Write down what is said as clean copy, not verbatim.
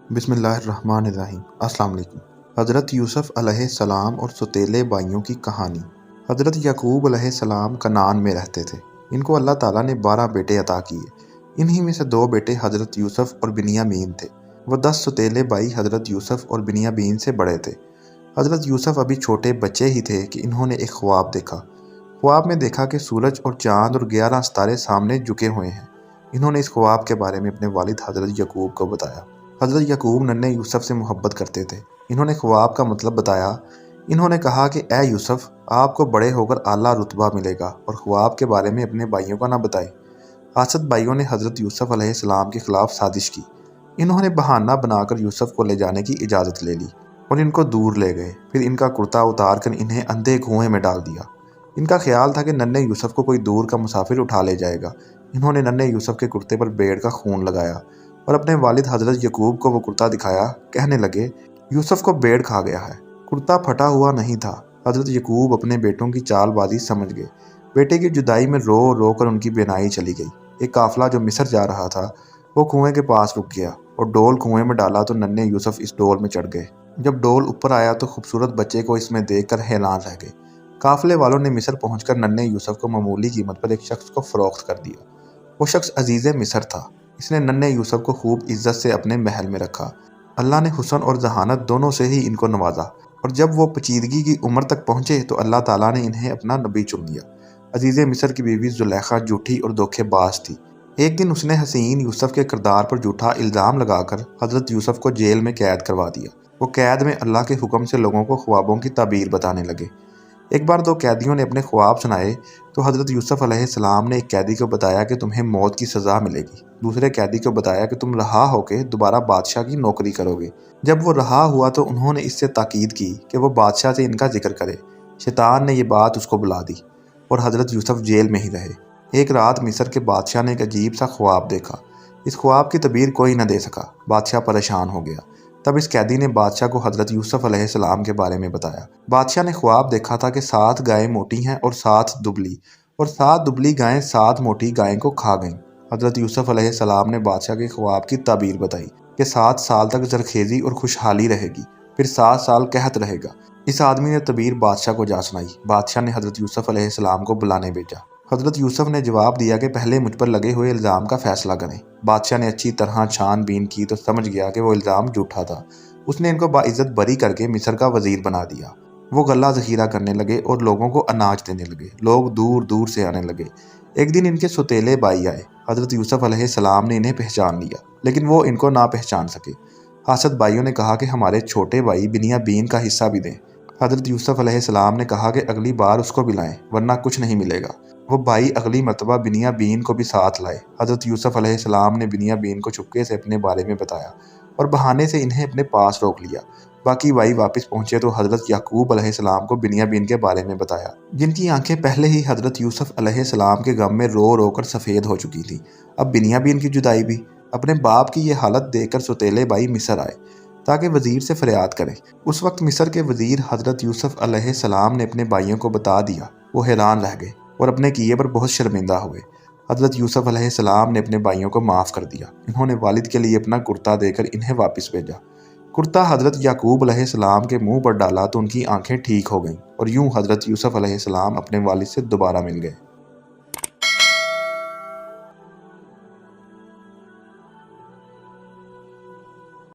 बिस्मिल्लाहिर्रहमानिर्रहीम। अस्सलाम वालेकुम। हज़रत यूसुफ़ अलैहिस्सलाम और सौतेले भाइयों की कहानी। हज़रत याकूब अलैहिस्सलाम कनान में रहते थे। इनको अल्लाह ताला ने 12 बेटे अता किए। इन्हीं में से 2 बेटे हज़रत यूसुफ़ और बिन्यामीन थे। वह 10 सौतेले भाई हज़रत यूसुफ़ और बिन्यामीन से बड़े थे। हज़रत यूसुफ़ अभी छोटे बच्चे ही थे कि इन्होंने एक ख्वाब देखा। ख्वाब में देखा कि सूरज और चाँद और 11 सितारे सामने झुके हुए हैं। इन्होंने इस ख्वाब के बारे में अपने वालिद हज़रत याकूब को बताया। हज़रत याकूब नन्हे यूसुफ़ से मोहब्बत करते थे। इन्होंने ख्वाब का मतलब बताया। इन्होंने कहा कि ए यूसुफ़, आपको बड़े होकर आला रुतबा मिलेगा और ख्वाब के बारे में अपने भाइयों को ना बताएं। आसद भाइयों ने हज़रत यूसुफ़ अलैहिस्सलाम के खिलाफ साजिश की। इन्होंने बहाना बनाकर यूसुफ़ को ले जाने की इजाज़त ले ली और इनको दूर ले गए। फिर इनका कुर्ता उतार कर इन्हें अंधे कुएं में डाल दिया। इनका ख्याल था कि नन्हे यूसुफ़ को कोई दूर का मुसाफिर उठा ले जाएगा। इन्होंने नन्हे यूसुफ़ के कुर्ते पर भेड़ का खून लगाया और अपने वालिद हज़रत याकूब को वो कुर्ता दिखाया। कहने लगे, यूसुफ़ को भेड़ खा गया है। कुर्ता फटा हुआ नहीं था। हज़रत याकूब अपने बेटों की चालबाजी समझ गए। बेटे की जुदाई में रो रो कर उनकी बेनाई चली गई। एक काफ़िला जो मिस्र जा रहा था वो कुएं के पास रुक गया और डोल कुएं में डाला तो नन्हे यूसुफ़ इस डोल में चढ़ गए। जब डोल ऊपर आया तो खूबसूरत बच्चे को इसमें देखकर हैरान रह गए। काफ़िले वालों ने मिस्र पहुंचकर नन्हे यूसुफ़ को मामूली कीमत पर एक शख्स को फ़रोख्त कर दिया। वो शख्स अजीज़ मिस्र था। इसने नन्हे यूसुफ़ को खूब इज्जत से अपने महल में रखा। अल्लाह ने हुस्न और जहानत दोनों से ही इनको नवाजा और जब वो पचीदगी की उम्र तक पहुँचे तो अल्लाह ताला ने इन्हें अपना नबी चुन लिया। अजीज़ मिस्र की बीवी जुलेखा झूठी और धोखेबाज थी। एक दिन उसने हसीन यूसुफ़ के किरदार पर झूठा इल्ज़ाम लगाकर हज़रत यूसुफ़ को जेल में कैद करवा दिया। वो कैद में अल्लाह के हुक्म से लोगों को ख्वाबों की ताबीर बताने लगे। एक बार 2 कैदियों ने अपने ख्वाब सुनाए तो हज़रत यूसुफ़ अलैहिस्सलाम ने एक कैदी को बताया कि तुम्हें मौत की सज़ा मिलेगी। दूसरे कैदी को बताया कि तुम रहा होकर दोबारा बादशाह की नौकरी करोगे। जब वो रहा हुआ तो उन्होंने इससे ताकीद की कि वो बादशाह से इनका जिक्र करे। शैतान ने ये बात उसको बुला दी और हज़रत यूसुफ़ जेल में ही रहे। एक रात मिस्र के बादशाह ने एक अजीब सा ख्वाब देखा। इस ख्वाब की तबीर कोई न दे सका। बादशाह परेशान हो गया। तब इस कैदी ने बादशाह को हज़रत यूसुफ़ अलैहिस्सलाम के बारे में बताया। बादशाह ने ख्वाब देखा था कि 7 गायें मोटी हैं और 7 दुबली, और 7 दुबली गायें 7 मोटी गायें को खा गईं। हज़रत यूसुफ़ अलैहिस्सलाम ने बादशाह के ख्वाब की ताबीर बताई कि 7 साल तक जरखेज़ी और खुशहाली रहेगी, फिर 7 साल कहत रहेगा। इस आदमी ने तबीर बादशाह को जा सुनाई। बादशाह ने हज़रत यूसुफ़ अलैहिस्सलाम को बुलाने भेजा। हज़रत यूसुफ़ ने जवाब दिया कि पहले मुझ पर लगे हुए इल्ज़ाम का फ़ैसला करें। बादशाह ने अच्छी तरह छानबीन की तो समझ गया कि वो इल्ज़ाम झूठा था। उसने इनको बाइज़्ज़त बरी करके मिस्र का वज़ीर बना दिया। वो गल्ला ज़ख़ीरा करने लगे और लोगों को अनाज देने लगे। लोग दूर दूर से आने लगे। एक दिन इनके सौतेले भाई आए। हज़रत यूसुफ़ अलैहिस्सलाम ने इन्हें पहचान लिया, लेकिन वो इनको ना पहचान सके। आसद भाइयों ने कहा कि हमारे छोटे भाई बिन्यामीन का हिस्सा भी दें। हज़रत यूसुफ़ अलैहिस्सलाम ने कहा कि अगली बार उसको भी लाएं, वरना कुछ नहीं मिलेगा। वो भाई अगली मरतबा बिन्यामीन को भी साथ लाए। हज़रत यूसुफ़ अलैहिस्सलाम ने बिन्यामीन को चुपके से अपने बारे में बताया और बहाने से इन्हें अपने पास रोक लिया। बाकी भाई वापस पहुंचे तो हज़रत याकूब अलैहिस्सलाम को बिन्यामीन के बारे में बताया, जिनकी आंखें पहले ही हज़रत यूसुफ़ अलैहिस्सलाम के गम में रो रो कर सफ़ेद हो चुकी थी। अब बिन्यामीन की जुदाई भी। अपने बाप की ये हालत देखकर सौतेले भाई मिस्र आए ताकि वज़ीर से फरियाद करें। उस वक्त मिस्र के वज़ीर हज़रत यूसुफ़ अलैहिस्सलाम ने अपने भाइयों को बता दिया। वो हैरान रह गए और अपने किए पर बहुत शर्मिंदा हुए। हज़रत यूसुफ़ अलैहिस्सलाम ने अपने भाइयों को माफ़ कर दिया। इन्होंने वालिद के लिए अपना कुर्ता देकर इन्हें वापस भेजा। कुर्ता हज़रत याकूब अलैहिस्सलाम के मुंह पर डाला तो उनकी आंखें ठीक हो गईं और यूं हज़रत यूसुफ़ अलैहिस्सलाम अपने वालिद से दोबारा मिल गए।